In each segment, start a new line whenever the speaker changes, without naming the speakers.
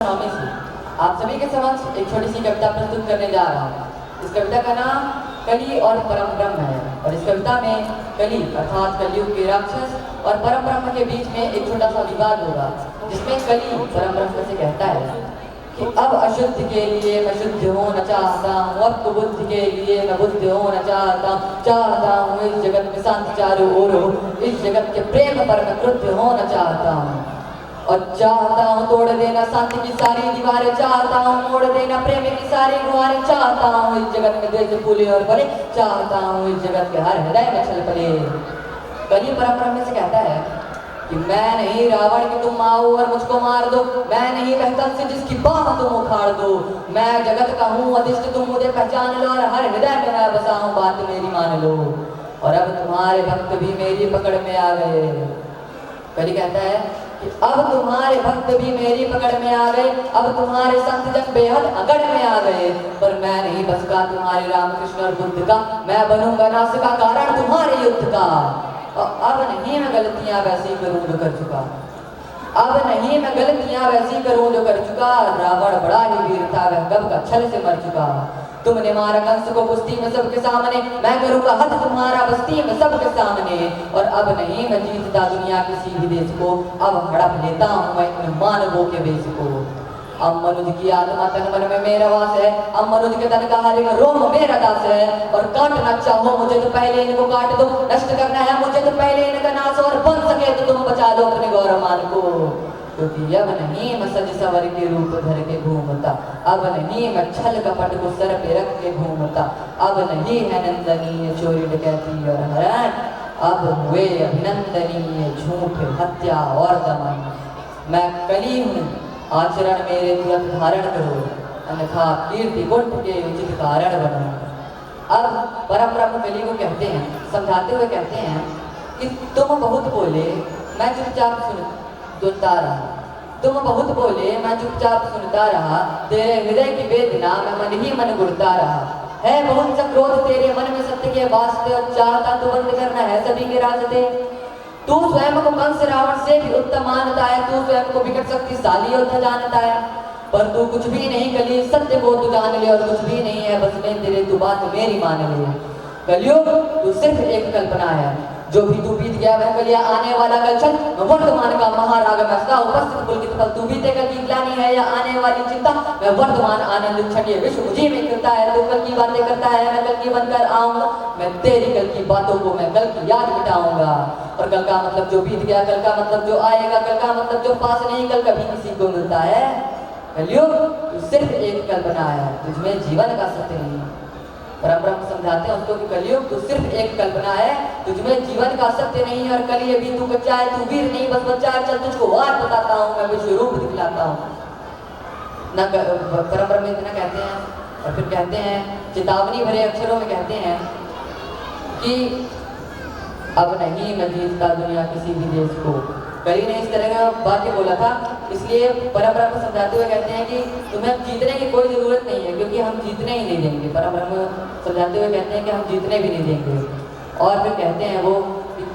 स्वामी जी, आप सभी के समक्ष एक छोटी सी कविता प्रस्तुत करने जा रहा हूँ। इस कविता का नाम कली और परम ब्रह्म है और इस कविता में कली अर्थात कलयुग के राक्षस और परम ब्रह्म के बीच में एक छोटा सा विवाद होगा, जिसमें कली परम ब्रह्म से कहता है कि अब अशुद्ध के लिए मैं शुद्ध होना चाहता हूँ, अब तो बुद्ध के लिए मैं बुद्ध होना चाहता हूँ इस जगत में शांति चारों ओर हो, इस जगत के प्रेम पर मैं क्रुद्ध होना चाहता हूँ और चाहता हूँ तोड़ देना शांति की सारी दीवारें, चाहता हूँ मोड़ देना प्रेम की सारी गुहारें, चाहता हूँ इस जगत में द्वेष फूले और फले, चाहता हूँ इस जगत के हर हृदय में छल पले। कली परम ब्रह्म से कहता है कि मैं नहीं रावण कि तुम आओ और मुझको मार दो, मैं नहीं वह से जिसकी बाह तुम उखाड़ दो, मैं जगत का हूँ अधिष्ठ तुम मुझे पहचान लो और हर हृदय में मैं बसा हूँ बात मेरी मान लो, और अब तुम्हारे भक्त भी मेरी पकड़ में आ गए। कली कहता है कि अब तुम्हारे भक्त भी मेरी पकड़ में आ गए, अब तुम्हारे संत जन बेहद अगड़ में आ गए, पर मैं नहीं बसका तुम्हारे रामकृष्ण और बुद्ध का, मैं बनूंगा नाश का कारण तुम्हारे युद्ध का। और अब नहीं मैं गलतियां वैसी करूं जो कर चुका, अब नहीं मैं गलतियां वैसी करूं जो कर चुका, रावण बड़ा ही वीर था वह कब का छल से मर चुका, तुमने मारा कंस को कुश्ती में सबके सामने, मैं करूंगा हद तुम्हारा बस्ती में सबके सामने, और अब नहीं मैं जीतता दुनिया किसी भी देश को, अब हड़प लेता हूं मैं इन मानवों के वेश को। अब मनुज की आत्मा तन मन में मेरा वास है, अब मनुज के तन का हर एक रोम मेरा दास है, और काटना चाहो मुझे तो पहले इनको काट दो, नष्ट करना है मुझे तो पहले इनका नाश, और बन सके तो तुम बचा लो अपने गौरव मान को, क्योंकि अब नहीं मैं सज सवर के रूप धर के घूमता, अब नहीं मैं छल कपट को सर पे रख के घूमता, अब नहीं है नंदनीय चोरी डकैती और हरण, अब हुए अभिनंदनीय झूठ हत्या और दमन। मैं कली हूँ आचरण मेरे तुरंत धारण करो, अन्यथा कीर्ति गुट के उचित कारण बनो। अब परम ब्रह्म कली को कहते हैं, समझाते हुए कहते हैं कि तुम बहुत बोले मैं चुपचाप सुनता रहा, तुम बहुत बोले मैं चुपचाप सुनता रहा, तेरे हृदय की वेदना मैं मन ही मन गुड़ता रहा, है बहुत सा क्रोध तेरे मन में सत्य के वास्ते, और चाहता तो बंद करना है सभी के रास्ते, तू स्वयं को कंस रावण से भी उत्तम मानता है, तू स्वयं को विकट शक्तिशाली योद्धा जानता है, पर तू कुछ भी नहीं कली सत्य को तू जान ले, और कुछ भी नहीं है बस में तेरे तू बात मेरी मान ले। कलयुग तू सिर्फ एक कल्पना है, जो भी तू बीत गया वह कलिया आने वाला कल छल, वर्तमान का महाराग में सदा उपस्थित पुलकित फल, तू बीते कल की ग्लानि है या आने वाली चिंता, मैं वर्तमान आनंद क्षण ये विश्व मुझे में करता है, तू कल की बातें करता है मैं कल की बनकर आऊंगा, मैं तेरी कल की बातों को मैं कल की याद मिटाऊंगा, और कल का मतलब जो बीत गया, कल का मतलब जो आएगा, कल का मतलब जो पास नहीं कल कभी किसी को मिलता है। कलयुग तू सिर्फ एक कल्पना है, तुझमें जीवन का सत्य नहीं। परम ब्रह्म समझाते हैं उसको कि कलयुग तू सिर्फ एक कल्पना है, तुझमें जीवन का सत्य नहीं, और कल ये भी तू बच्चा है, तू वीर नहीं बस बच्चा है, चल तुझको वार बताता हूँ मैं विश्व रूप दिखलाता हूँ। ना परम ब्रह्म इतना कहते हैं और फिर कहते हैं चेतावनी भरे अक्षरों में कहते हैं कि अब नहीं मैं जीतता दुनिया किसी भी देश को। कली ने इस तरह का वाक्य बोला था, इसलिए परम ब्रह्म समझाते हुए कहते हैं कि तुम्हें जीतने की कोई जरूरत नहीं है, क्योंकि हम जीतने ही नहीं देंगे। परम ब्रह्म समझाते हुए कहते हैं कि हम जीतने भी नहीं देंगे, और फिर कहते हैं वो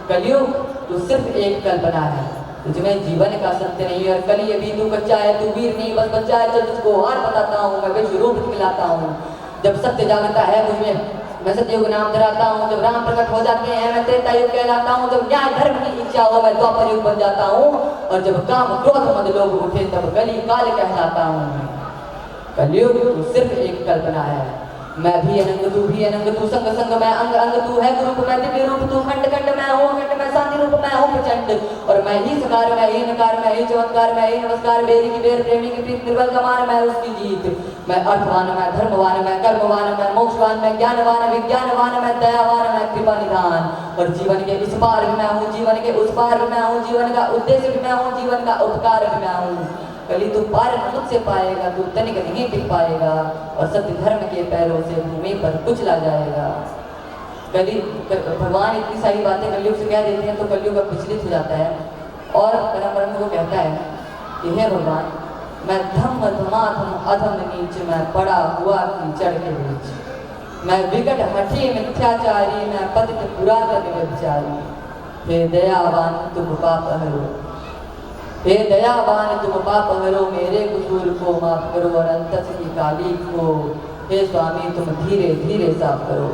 कलयुग तू सिर्फ एक कल्पना है, तुझमें जीवन का सत्य नहीं, और कली अभी तू बच्चा है, तू वीर नहीं बस बच्चा है, चल तुझको हार बताता हूँ मैं विश्व रूप दिखलाता हूँ। जब सत्य जागता है मुझमें मैं सतयुग नाम धराता हूँ, जब राम प्रकट हो जाते हैं मैं त्रेता युग कहलाता हूँ, जब न्याय धर्म की इच्छा हो मैं द्वापर युग बन जाता हूँ, और जब काम क्रोध मद लोग उठे तब कली काल कहलाता हूँ। कलयुग तू सिर्फ एक कल्पना है, मैं भी अनंग तू भी अनंग, तू संग संग मैं अंग अंग, तू है रूप मैं दिव्य रूप, तू खंड खंड मैं हूँ खंड, मैं शांति रूप मैं हूँ प्रचंड, और मैं ही सकार मैं ही नकार मैं ही चमत्कार मैं ही नमस्कार, बेरी की बेर प्रेमी की प्रीत निर्बल कमान मैं उसकी जीत, मैं अर्थवान मैं धर्मवान मैं कर्मवान मैं मोक्षवान मैं ज्ञानवान विज्ञानवान मैं दयावान मैं कृपा निधान, और जीवन के इस पार भी मैं हूँ जीवन के उस पार भी मैं हूँ, जीवन का उद्देश्य भी मैं हूँ जीवन का उपकार भी मैं हूँ। कली तू पार मुझसे पाएगा, तू तनिक नहीं टिक पाएगा, और सत्य धर्म के पैरों से भूमि पर कुचला जाएगा। कली भगवान इतनी सारी बातें कलयुग से कह देते हैं तो कलयुग अब विचलित हो जाता है, और परम ब्रह्म को कहता है कि हे भगवान मैं धम्म धमाधम अधम नीच, मैं पड़ा हुआ कीचड़ के बीच, मैं विकट हठी मिथ्याचारी, मैं पतित पुरातन व्यभिचारी, हे दयावान तुम पाप हरो। हे दयावान तुम पाप हरो, मेरे कसूर को माफ करो और अंतस की काली को हे स्वामी तुम धीरे धीरे साफ करो।